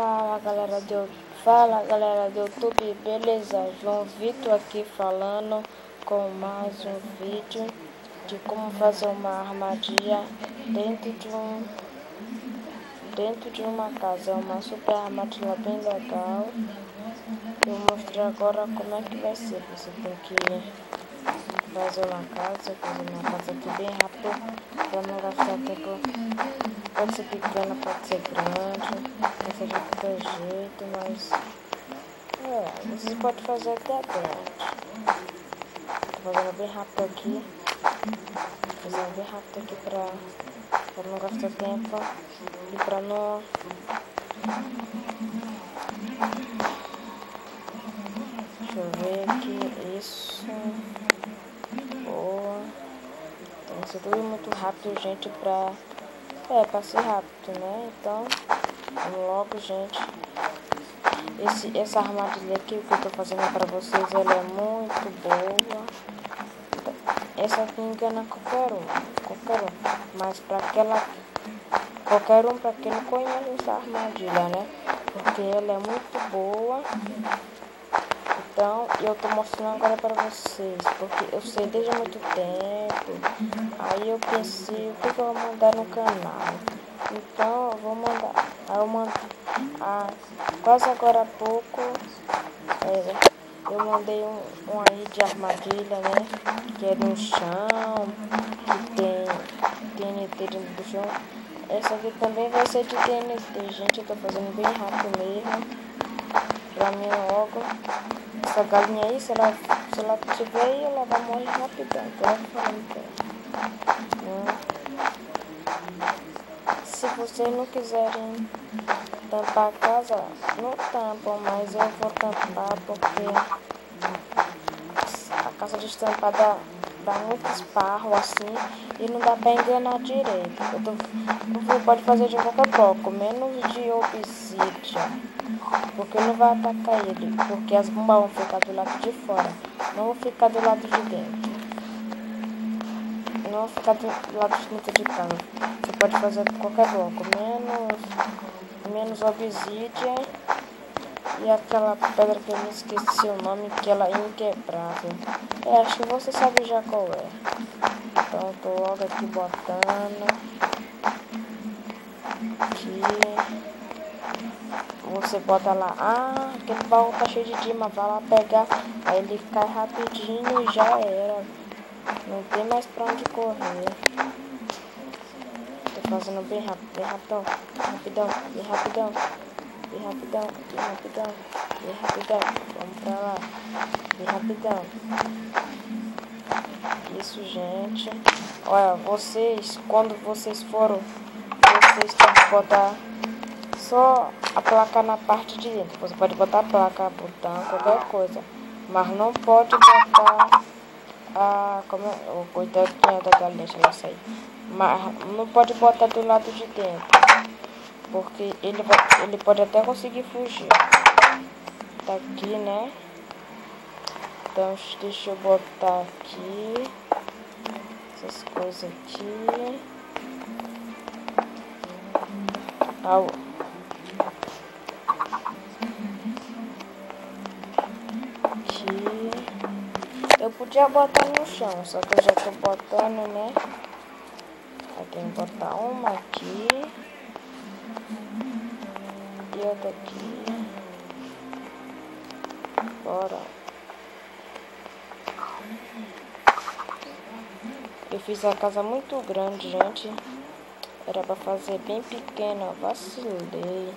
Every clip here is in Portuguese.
Fala galera do YouTube, beleza? João Vitor aqui falando com mais um vídeo de como fazer uma armadilha dentro de uma casa. É uma super armadilha bem legal. Eu vou mostrar agora como é que vai ser. Você tem que fazer uma casa aqui bem rápido para não gastar tempo. Pode ser pequena, pode ser grande, pode ser de qualquer jeito, mas vocês podem fazer até grande. Tô fazendo bem rápido aqui, pra não gastar tempo e pra não... Deixa eu ver aqui, isso, boa. Tem que ser tudo muito rápido, gente, pra ser rápido, né? Então, vamos logo, gente. Essa armadilha aqui, o que eu tô fazendo pra vocês, ela é muito boa. Essa aqui engana qualquer um. Mas qualquer um pra quem não conhece essa armadilha, né? Porque ela é muito boa. Então, eu tô mostrando agora para vocês, porque eu sei desde há muito tempo. Aí eu pensei, o que eu vou mandar no canal? Então, eu vou mandar. Aí eu mando, quase agora há pouco, eu mandei um aí de armadilha, né? Que é no chão, que tem TNT dentro do chão. Essa aqui também vai ser de TNT, gente. Eu tô fazendo bem rápido mesmo. Pra mim logo. Essa galinha aí, se ela tiver aí, ela vai morrer rapidão. Se vocês não quiserem tampar a casa, não tampam, mas eu vou tampar porque a casa destampada dá muito esparro assim e não dá pra enganar direito. Você pode fazer de qualquer bloco, menos de obsidian, porque não vai atacar ele, porque as bombas vão ficar do lado de fora, não vão ficar do lado de dentro. Não vão ficar do lado de dentro de casa. Você pode fazer de qualquer bloco, menos obsidian e aquela pedra que eu me esqueci o nome, que ela é inquebrável. Acho que você sabe já qual é. Então eu tô logo aqui botando aqui. Você bota lá, aquele baú tá cheio de dima, vai lá pegar, aí ele cai rapidinho e já era. Não tem mais pra onde correr. Tô fazendo bem rápido, bem rapidão. Vamos pra lá, bem rapidão. Isso, gente. Olha, quando vocês forem, vocês têm que botar só a placa na parte de dentro. Você pode botar a placa, botão, qualquer coisa, mas não pode botar o coitadinho da galinha, deixa ela sair. Mas não pode botar do lado de dentro, porque ele pode até conseguir fugir. Tá aqui, né? Então deixa eu botar aqui essas coisas aqui. Aqui. Eu podia botar no chão, só que eu já tô botando, né? Aí tem que botar uma aqui e outra aqui. Bora. Eu fiz a casa muito grande, gente. Era pra fazer bem pequena, vacilei.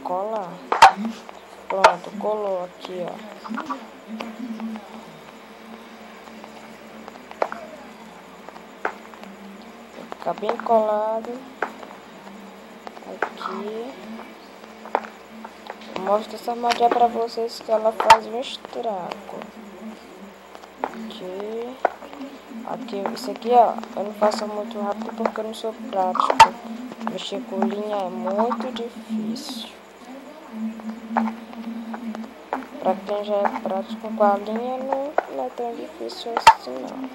Cola. Pronto, colou aqui, ó. Vai ficar bem colado. Aqui. Eu mostro essa armadilha pra vocês que ela faz um estrago. Aqui, isso aqui, ó, eu não faço muito rápido porque eu não sou prático. Mexer com linha é muito difícil. Pra quem já é prático com a linha, não é tão difícil assim, não.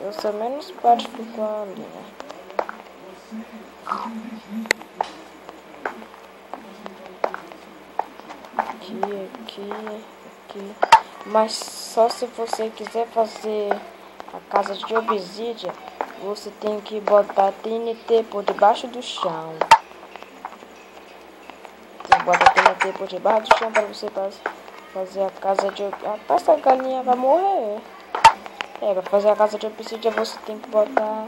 Eu sou menos prático com a linha. Aqui. Mas só se você quiser fazer a casa de obsidian, você tem que botar TNT por debaixo do chão. Você bota TNT por debaixo do chão para você fazer a casa de obsidian. Ah, essa galinha vai morrer. Para fazer a casa de obsidian você tem que botar...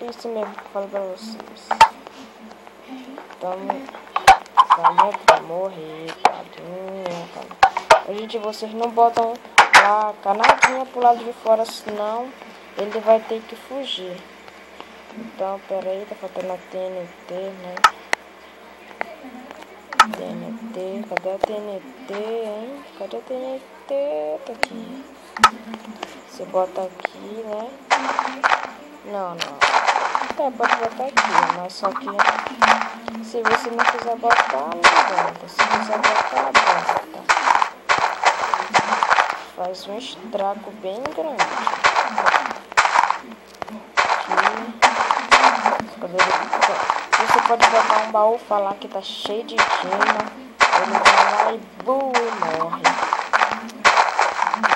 Isso mesmo que eu falo pra vocês. Então, galinha vai morrer, tadinha. Gente, vocês não botam a canadinha pro lado de fora, senão ele vai ter que fugir. Então, pera aí, tá faltando a TNT, né? TNT, cadê a TNT, hein? Cadê a TNT? Tá aqui. Você bota aqui, né? Não. Pode botar aqui, mas só que se você não quiser botar, não bota. Se quiser botar, bota. Faz um estrago bem grande. Aqui. Você pode botar um baú, falar que tá cheio de gema. Ele vai lá e bum, morre.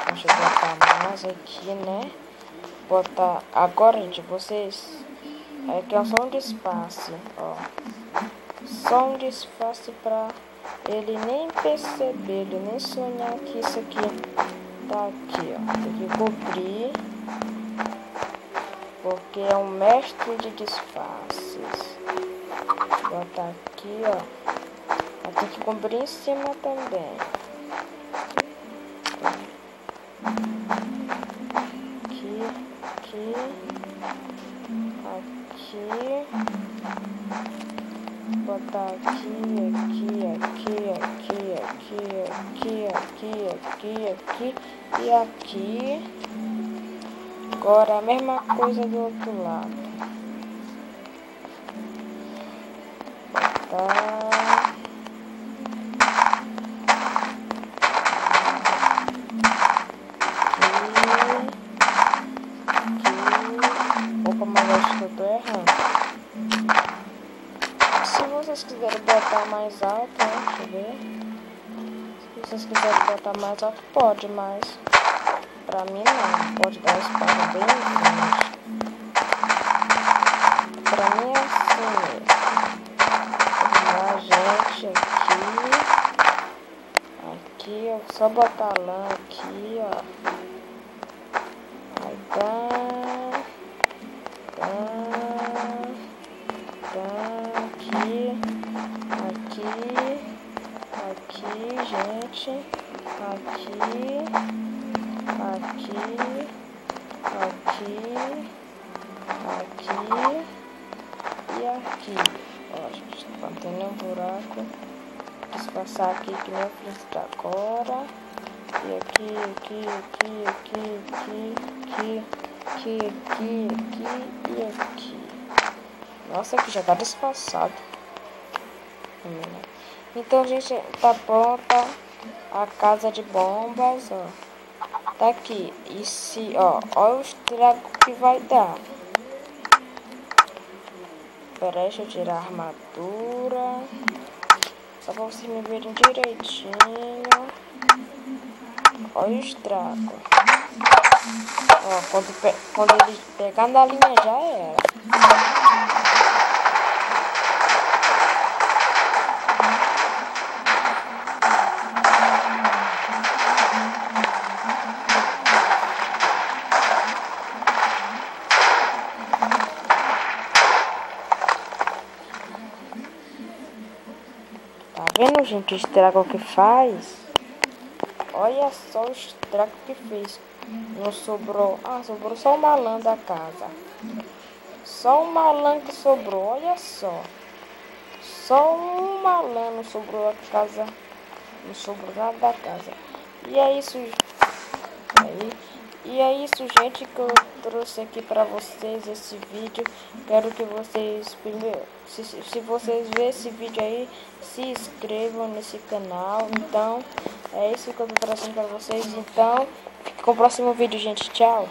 Deixa eu botar mais aqui, né? Botar. Agora, gente, vocês. Aqui é só um disfarce, ó. Só um disfarce pra ele nem perceber, ele nem sonhar que isso aqui tá aqui, ó. Tem que cobrir. Porque é um mestre de disfarces. Botar aqui, ó. Tem que cobrir em cima também. Aqui. Botar aqui e aqui. Agora a mesma coisa do outro lado. Botar. Opa, mas acho que eu tô errando. Se vocês quiserem botar mais alto, né? Deixa eu ver. Se vocês quiserem botar mais alto, pode, mas pra mim não. Pode dar um espaço bem grande. Pra mim é assim mesmo. A gente aqui, ó, só botar lã aqui, ó. Aí aqui, gente, aqui e aqui. Ó, gente, tá tendo um buraco. Vou passar aqui que nem eu fiz agora. E aqui e aqui. Nossa, aqui já tá disfarçado. Então, gente, tá pronta a casa de bombas, ó. Tá aqui. E se, ó, olha o estrago que vai dar. Pera aí, deixa eu tirar a armadura. Só pra vocês me verem direitinho. Olha o estrago. Ó, quando ele pegar na linha já era. Tá vendo, gente, o estrago que faz? Olha só o estrago que fez. Não sobrou. Ah, sobrou só uma lã da casa. Só uma lã que sobrou, olha só. Só uma lã, não sobrou a casa. Não sobrou nada da casa. E é isso. E é isso, gente, que eu trouxe aqui pra vocês esse vídeo. Quero que vocês, primeiro, se vocês verem esse vídeo aí, se inscrevam nesse canal. Então, é isso que eu tô trazendo pra vocês. Então, fique com o próximo vídeo, gente. Tchau.